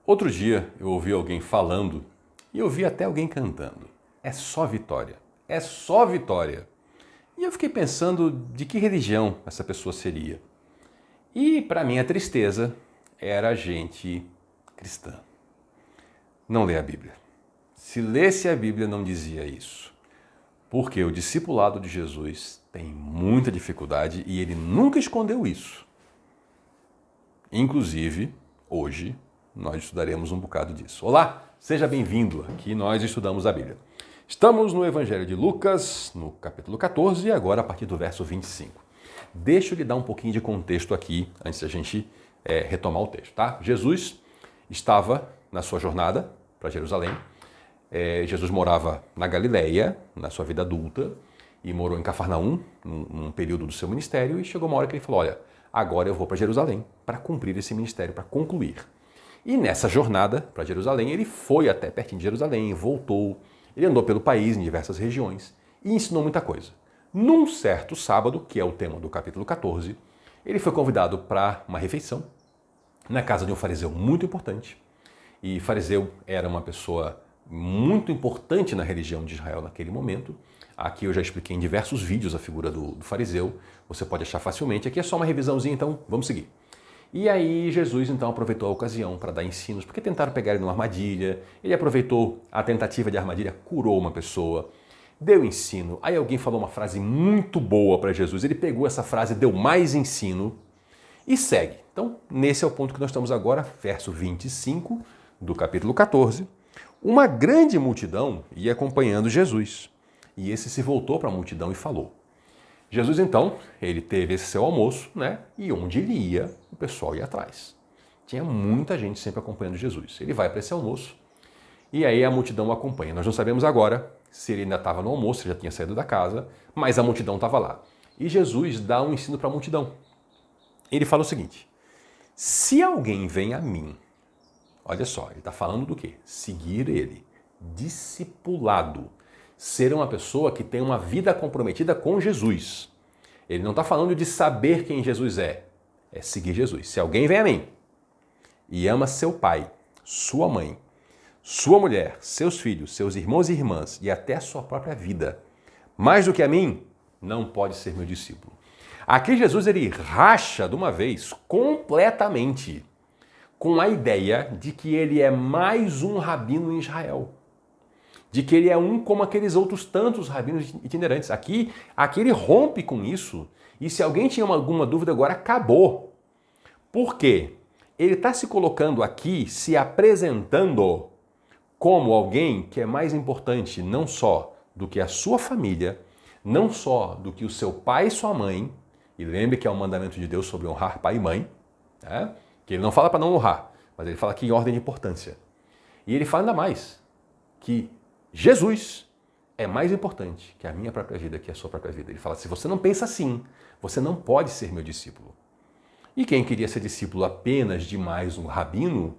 Outro dia eu ouvi alguém falando e eu vi até alguém cantando. É só vitória. É só vitória. E eu fiquei pensando de que religião essa pessoa seria. E para minha tristeza, era gente cristã. Não lê a Bíblia. Se lesse a Bíblia, não dizia isso. Porque o discipulado de Jesus tem muita dificuldade e ele nunca escondeu isso. Inclusive, hoje, nós estudaremos um bocado disso. Olá, seja bem-vindo. Aqui nós estudamos a Bíblia. Estamos no Evangelho de Lucas, no capítulo 14, e agora a partir do verso 25. Deixa eu lhe dar um pouquinho de contexto aqui, antes da gente retomar o texto, tá? Jesus estava na sua jornada para Jerusalém. Jesus morava na Galileia, na sua vida adulta, e morou em Cafarnaum, num período do seu ministério, e chegou uma hora que ele falou, olha, agora eu vou para Jerusalém para cumprir esse ministério, para concluir. E nessa jornada para Jerusalém, ele foi até pertinho de Jerusalém, voltou, ele andou pelo país, em diversas regiões, e ensinou muita coisa. Num certo sábado, que é o tema do capítulo 14, ele foi convidado para uma refeição na casa de um fariseu muito importante. E fariseu era uma pessoa muito importante na religião de Israel naquele momento. Aqui eu já expliquei em diversos vídeos a figura do fariseu, você pode achar facilmente. Aqui é só uma revisãozinha, então vamos seguir. E aí Jesus então aproveitou a ocasião para dar ensinos, porque tentaram pegar ele numa armadilha, ele aproveitou a tentativa de armadilha, curou uma pessoa, deu ensino. Aí alguém falou uma frase muito boa para Jesus, ele pegou essa frase, deu mais ensino e segue. Então, nesse é o ponto que nós estamos agora, verso 25 do capítulo 14. Uma grande multidão ia acompanhando Jesus. E esse se voltou para a multidão e falou. Jesus, então, ele teve esse seu almoço, né? E onde ele ia, o pessoal ia atrás. Tinha muita gente sempre acompanhando Jesus. Ele vai para esse almoço e aí a multidão o acompanha. Nós não sabemos agora se ele ainda estava no almoço, se já tinha saído da casa, mas a multidão estava lá. E Jesus dá um ensino para a multidão. Ele fala o seguinte, se alguém vem a mim, olha só, ele está falando do quê? Seguir ele, discipulado. Ser uma pessoa que tem uma vida comprometida com Jesus. Ele não está falando de saber quem Jesus é seguir Jesus. Se alguém vem a mim e ama seu pai, sua mãe, sua mulher, seus filhos, seus irmãos e irmãs e até a sua própria vida, mais do que a mim, não pode ser meu discípulo. Aqui Jesus ele racha de uma vez completamente com a ideia de que ele é mais um rabino em Israel. De que ele é um como aqueles outros tantos rabinos itinerantes. Aqui ele rompe com isso. E se alguém tinha alguma dúvida agora, acabou. Por quê? Ele está se colocando aqui, se apresentando como alguém que é mais importante não só do que a sua família, não só do que o seu pai e sua mãe, e lembre que é um mandamento de Deus sobre honrar pai e mãe, né? Que ele não fala para não honrar, mas ele fala aqui em ordem de importância. E ele fala ainda mais, que Jesus é mais importante que a minha própria vida, que a sua própria vida. Ele fala, se você não pensa assim, você não pode ser meu discípulo. E quem queria ser discípulo apenas de mais um rabino,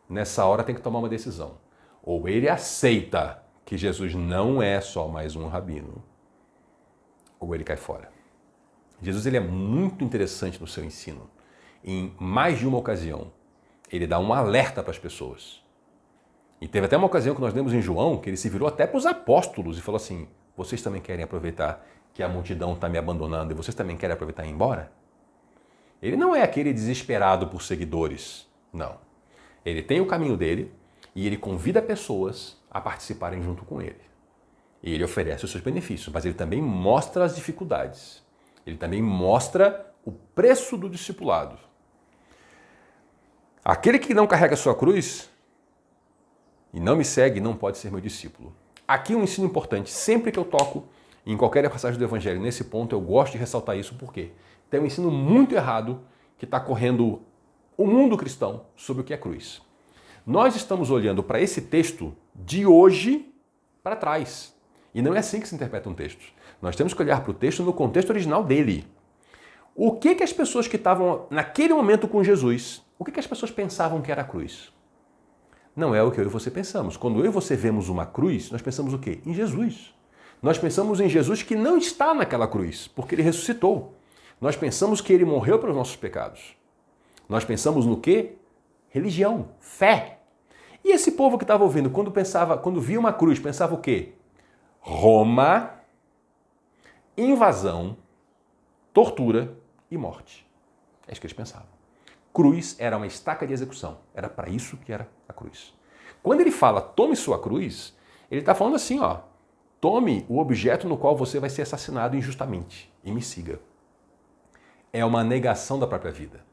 nessa hora tem que tomar uma decisão. Ou ele aceita que Jesus não é só mais um rabino, ou ele cai fora. Jesus ele é muito interessante no seu ensino. Em mais de uma ocasião, ele dá um alerta para as pessoas. E teve até uma ocasião que nós lemos em João, que ele se virou até para os apóstolos e falou assim, vocês também querem aproveitar que a multidão está me abandonando e vocês também querem aproveitar e ir embora? Ele não é aquele desesperado por seguidores, não. Ele tem o caminho dele e ele convida pessoas a participarem junto com ele. E ele oferece os seus benefícios, mas ele também mostra as dificuldades. Ele também mostra o preço do discipulado. Aquele que não carrega a sua cruz e não me segue, não pode ser meu discípulo. Aqui um ensino importante, sempre que eu toco em qualquer passagem do Evangelho, nesse ponto eu gosto de ressaltar isso, porque tem um ensino muito errado que está correndo o mundo cristão sobre o que é cruz. Nós estamos olhando para esse texto de hoje para trás. E não é assim que se interpreta um texto. Nós temos que olhar para o texto no contexto original dele. O que as pessoas que estavam naquele momento com Jesus, o que as pessoas pensavam que era a cruz? Não é o que eu e você pensamos. Quando eu e você vemos uma cruz, nós pensamos o quê? Em Jesus. Nós pensamos em Jesus que não está naquela cruz, porque ele ressuscitou. Nós pensamos que ele morreu pelos nossos pecados. Nós pensamos no quê? Religião, fé. E esse povo que estava ouvindo, quando via uma cruz, pensava o quê? Roma, invasão, tortura e morte. É isso que eles pensavam. Cruz era uma estaca de execução. Era para isso que era a cruz. Quando ele fala, tome sua cruz, ele está falando assim, ó, tome o objeto no qual você vai ser assassinado injustamente e me siga. É uma negação da própria vida.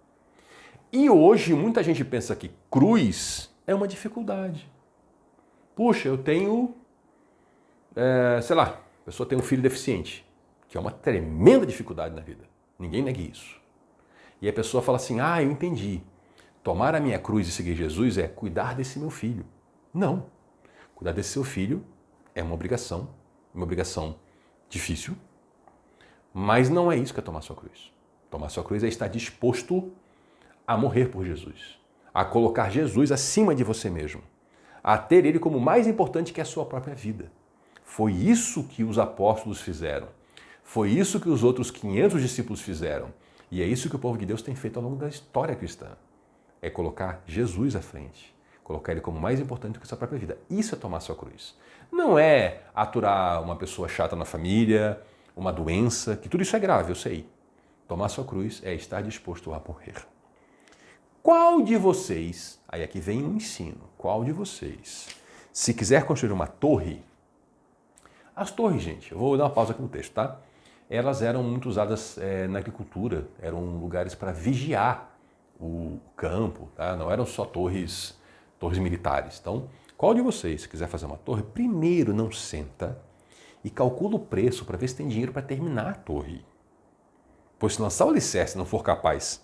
E hoje muita gente pensa que cruz é uma dificuldade. Puxa, eu tenho, sei lá, a pessoa tem um filho deficiente, que é uma tremenda dificuldade na vida. Ninguém nega isso. E a pessoa fala assim, eu entendi. Tomar a minha cruz e seguir Jesus é cuidar desse meu filho. Não. Cuidar desse seu filho é uma obrigação difícil, mas não é isso que é tomar sua cruz. Tomar sua cruz é estar disposto a morrer por Jesus, a colocar Jesus acima de você mesmo, a ter ele como mais importante que a sua própria vida. Foi isso que os apóstolos fizeram. Foi isso que os outros 500 discípulos fizeram. E é isso que o povo de Deus tem feito ao longo da história cristã. É colocar Jesus à frente, colocar ele como mais importante do que a sua própria vida. Isso é tomar sua cruz. Não é aturar uma pessoa chata na família, uma doença, que tudo isso é grave, eu sei. Tomar sua cruz é estar disposto a morrer. Qual de vocês, aí aqui vem um ensino, qual de vocês, se quiser construir uma torre, as torres, gente, eu vou dar uma pausa aqui no texto, tá? Elas eram muito usadas na agricultura, eram lugares para vigiar o campo, tá? Não eram só torres militares. Então, qual de vocês, se quiser fazer uma torre, primeiro não senta e calcula o preço para ver se tem dinheiro para terminar a torre. Pois se lançar o alicerce e não for capaz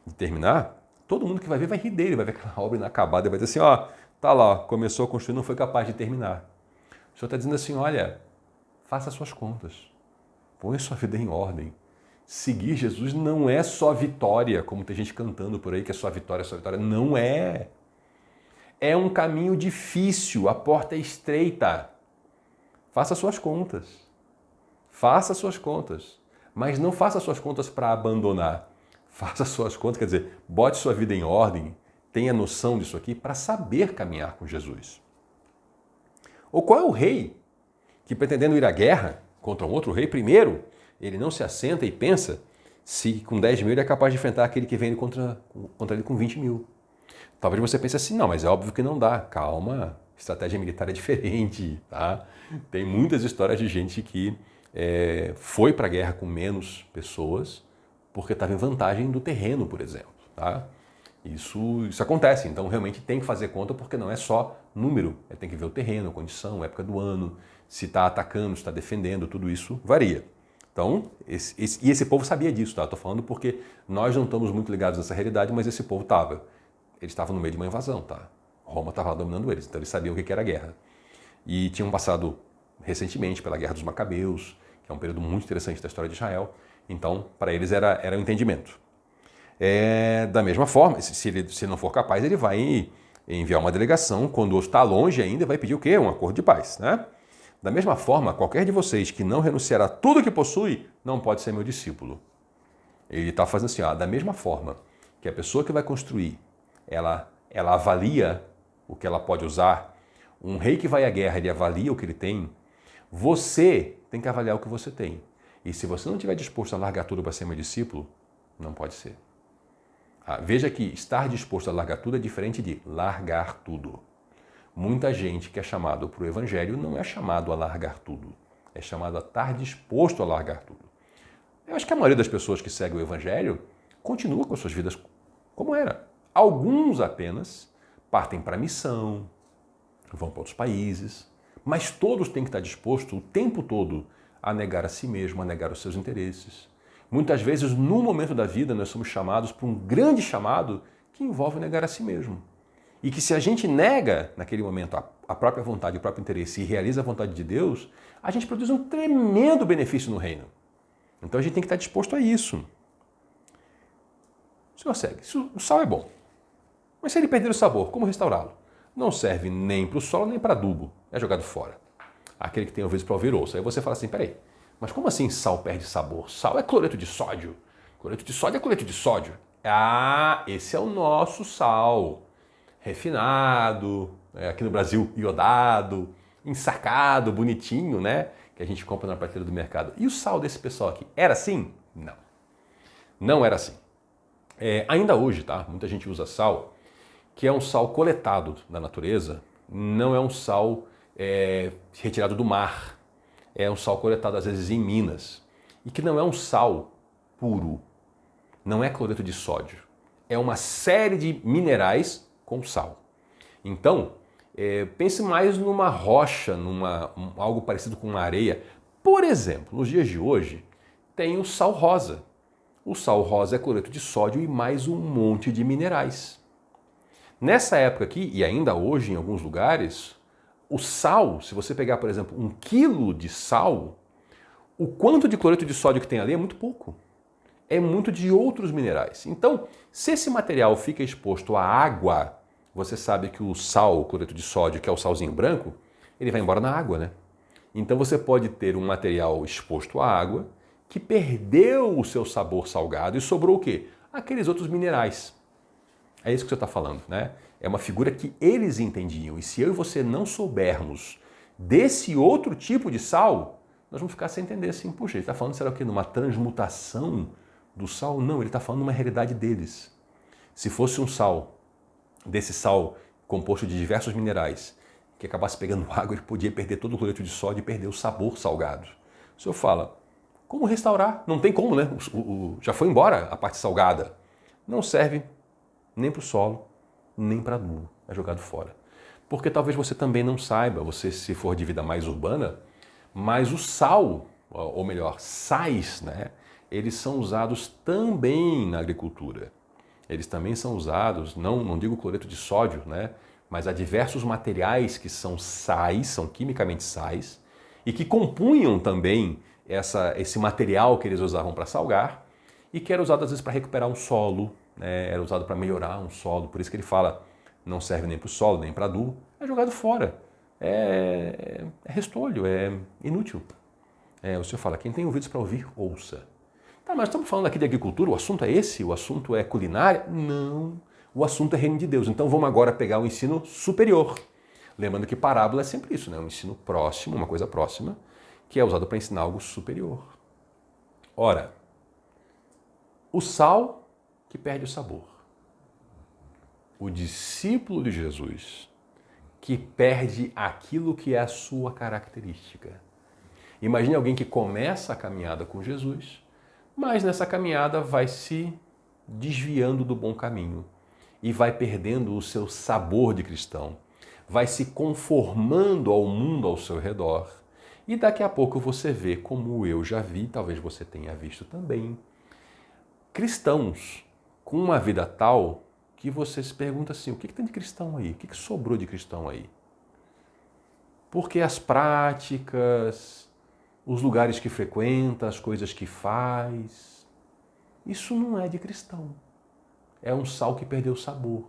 de terminar, todo mundo que vai ver vai rir dele, vai ver aquela obra inacabada e vai dizer assim, tá lá, começou a construir, não foi capaz de terminar. O Senhor está dizendo assim, olha, faça suas contas, põe sua vida em ordem. Seguir Jesus não é só vitória, como tem gente cantando por aí que é só vitória, não é. É um caminho difícil, a porta é estreita. Faça suas contas. Faça suas contas. Mas não faça suas contas para abandonar. Faça suas contas, quer dizer, bote sua vida em ordem, tenha noção disso aqui para saber caminhar com Jesus. Ou qual é o rei que, pretendendo ir à guerra contra um outro rei, primeiro, ele não se assenta e pensa se com 10 mil ele é capaz de enfrentar aquele que vem contra ele com 20 mil. Talvez você pense assim, não, mas é óbvio que não dá. Calma, estratégia militar é diferente, tá? Tem muitas histórias de gente que foi para a guerra com menos pessoas porque estava em vantagem do terreno, por exemplo, tá? Isso acontece, então realmente tem que fazer conta porque não é só número, tem que ver o terreno, a condição, a época do ano, se está atacando, se está defendendo, tudo isso varia. Então, esse povo sabia disso, tá? Estou falando porque nós não estamos muito ligados nessa realidade, mas esse povo estava. Eles estavam no meio de uma invasão, tá? Roma estava dominando eles, então eles sabiam o que era a guerra. E tinham passado recentemente pela Guerra dos Macabeus, que é um período muito interessante da história de Israel. Então, para eles era um entendimento. Da mesma forma, se não for capaz, ele vai enviar uma delegação, quando o outro está longe ainda, vai pedir o quê? Um acordo de paz, né? Da mesma forma, qualquer de vocês que não renunciar a tudo que possui, não pode ser meu discípulo. Ele está fazendo assim, da mesma forma que a pessoa que vai construir, ela avalia o que ela pode usar, um rei que vai à guerra, ele avalia o que ele tem, você tem que avaliar o que você tem. E se você não estiver disposto a largar tudo para ser meu discípulo, não pode ser. Veja que estar disposto a largar tudo é diferente de largar tudo. Muita gente que é chamado para o Evangelho não é chamado a largar tudo. É chamado a estar disposto a largar tudo. Eu acho que a maioria das pessoas que seguem o Evangelho continua com as suas vidas como era. Alguns apenas partem para a missão, vão para outros países, mas todos têm que estar dispostos o tempo todo a negar a si mesmo, a negar os seus interesses. Muitas vezes, no momento da vida, nós somos chamados para um grande chamado que envolve negar a si mesmo. E que se a gente nega, naquele momento, a própria vontade, o próprio interesse e realiza a vontade de Deus, a gente produz um tremendo benefício no reino. Então a gente tem que estar disposto a isso. O senhor segue. O sal é bom. Mas se ele perder o sabor, como restaurá-lo? Não serve nem para o solo, nem para adubo. É jogado fora. Aquele que tem ouvidos para ouvir, ouça. Aí você fala assim, peraí, mas como assim sal perde sabor? Sal é cloreto de sódio. Cloreto de sódio é cloreto de sódio. Esse é o nosso sal. refinado, aqui no Brasil iodado, ensacado, bonitinho, né? Que a gente compra na prateleira do mercado. E o sal desse pessoal aqui, era assim? Não. Não era assim. Ainda hoje, tá? Muita gente usa sal, que é um sal coletado da natureza, não é um sal retirado do mar. É um sal coletado às vezes em Minas. E que não é um sal puro. Não é cloreto de sódio. É uma série de minerais com sal. Então, pense mais numa rocha, algo parecido com uma areia. Por exemplo, nos dias de hoje, tem o sal rosa. O sal rosa é cloreto de sódio e mais um monte de minerais. Nessa época aqui, e ainda hoje em alguns lugares, o sal, se você pegar, por exemplo, 1 quilo de sal, o quanto de cloreto de sódio que tem ali é muito pouco. É muito de outros minerais. Então, se esse material fica exposto à água, você sabe que o sal, o cloreto de sódio, que é o salzinho branco, ele vai embora na água, né? Então você pode ter um material exposto à água que perdeu o seu sabor salgado e sobrou o quê? Aqueles outros minerais. É isso que você está falando, né? É uma figura que eles entendiam. E se eu e você não soubermos desse outro tipo de sal, nós vamos ficar sem entender assim, puxa, ele está falando, será o quê? Numa transmutação do sal? Não, ele está falando numa realidade deles. Se fosse um sal, desse sal composto de diversos minerais, que acabasse pegando água, ele podia perder todo o cloreto de sódio e perder o sabor salgado. O senhor fala, como restaurar? Não tem como, né? Já foi embora a parte salgada. Não serve nem para o solo, nem para adubo. É jogado fora. Porque talvez você também não saiba, você se for de vida mais urbana, mas o sal, ou melhor, sais, né? Eles são usados também na agricultura. Eles também são usados, não digo cloreto de sódio, né? Mas há diversos materiais que são sais, são quimicamente sais, e que compunham também esse material que eles usavam para salgar, e que era usado às vezes para recuperar um solo, né? Era usado para melhorar um solo, por isso que ele fala, não serve nem para o solo, nem para adubo, é jogado fora. É restolho, é inútil. O senhor fala, quem tem ouvidos para ouvir, ouça. Tá, mas estamos falando aqui de agricultura, o assunto é esse? O assunto é culinária? Não, o assunto é reino de Deus. Então vamos agora pegar o ensino superior. Lembrando que parábola é sempre isso, né? Um ensino próximo, uma coisa próxima, que é usado para ensinar algo superior. Ora, o sal que perde o sabor. O discípulo de Jesus que perde aquilo que é a sua característica. Imagine alguém que começa a caminhada com Jesus, mas nessa caminhada vai se desviando do bom caminho e vai perdendo o seu sabor de cristão, vai se conformando ao mundo ao seu redor. E daqui a pouco você vê, como eu já vi, talvez você tenha visto também, cristãos com uma vida tal que você se pergunta assim, o que tem de cristão aí? O que sobrou de cristão aí? Porque as práticas, os lugares que frequenta, as coisas que faz, isso não é de cristão. É um sal que perdeu o sabor,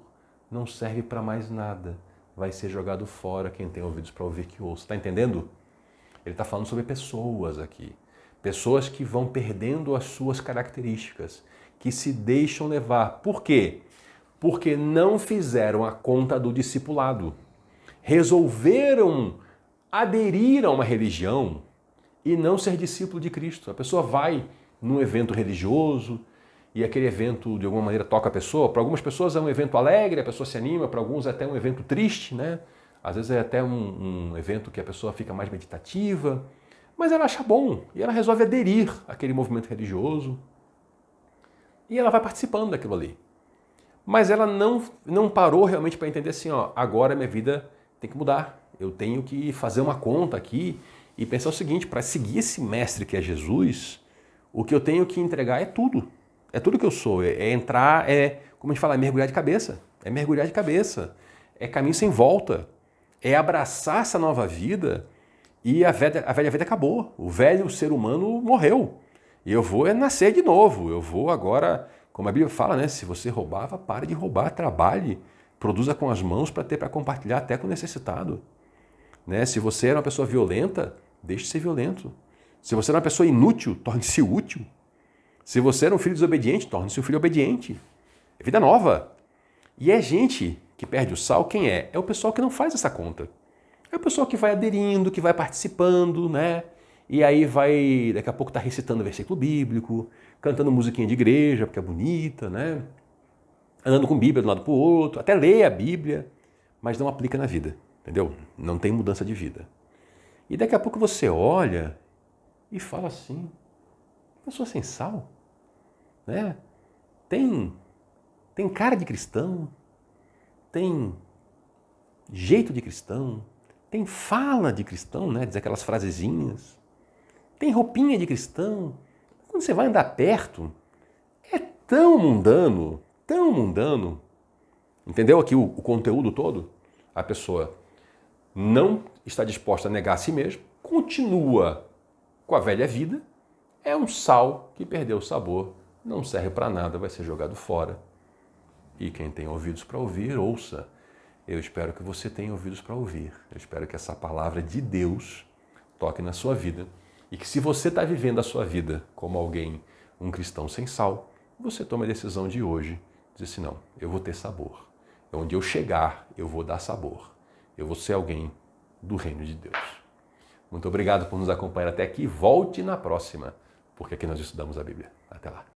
não serve para mais nada, vai ser jogado fora. Quem tem ouvidos para ouvir que ouça. Está entendendo? Ele está falando sobre pessoas aqui. Pessoas que vão perdendo as suas características, que se deixam levar. Por quê? Porque não fizeram a conta do discipulado. Resolveram aderir a uma religião e não ser discípulo de Cristo. A pessoa vai num evento religioso e aquele evento de alguma maneira toca a pessoa. Para algumas pessoas é um evento alegre, a pessoa se anima, para alguns é até um evento triste, né? Às vezes é até um evento que a pessoa fica mais meditativa, mas ela acha bom e ela resolve aderir àquele movimento religioso e ela vai participando daquilo ali. Mas ela não parou realmente para entender assim, ó, agora minha vida tem que mudar. Eu tenho que fazer uma conta aqui e pensar o seguinte, para seguir esse mestre que é Jesus, o que eu tenho que entregar é tudo. É tudo que eu sou. É entrar, como a gente fala, é mergulhar de cabeça. É mergulhar de cabeça. É caminho sem volta. É abraçar essa nova vida e a velha vida acabou. O velho ser humano morreu. E eu vou nascer de novo. Eu vou agora, como a Bíblia fala, né? Se você roubava, pare de roubar, trabalhe, produza com as mãos para ter para compartilhar até com o necessitado. Né? Se você era uma pessoa violenta, deixe de ser violento. Se você era uma pessoa inútil, torne-se útil. Se você era um filho desobediente, torne-se um filho obediente. É vida nova. E é gente que perde o sal, quem é? É o pessoal que não faz essa conta. É o pessoal que vai aderindo, que vai participando, né? E aí vai, daqui a pouco tá recitando versículo bíblico, cantando musiquinha de igreja, porque é bonita, né? Andando com Bíblia de um lado para o outro, até lê a Bíblia, mas não aplica na vida, entendeu? Não tem mudança de vida. E daqui a pouco você olha e fala assim, pessoa sem sal, né? Tem cara de cristão, tem jeito de cristão, tem fala de cristão, né? Diz aquelas frasezinhas, tem roupinha de cristão. Quando você vai andar perto, é tão mundano, entendeu aqui o conteúdo todo? A pessoa não está disposta a negar a si mesma, continua com a velha vida, é um sal que perdeu o sabor, não serve para nada, vai ser jogado fora. E quem tem ouvidos para ouvir, ouça. Eu espero que você tenha ouvidos para ouvir. Eu espero que essa palavra de Deus toque na sua vida e que se você está vivendo a sua vida como alguém, um cristão sem sal, você tome a decisão de hoje, dizer assim, não, eu vou ter sabor. Onde eu chegar, eu vou dar sabor. Eu vou ser alguém do reino de Deus. Muito obrigado por nos acompanhar até aqui. Volte na próxima, porque aqui nós estudamos a Bíblia. Até lá.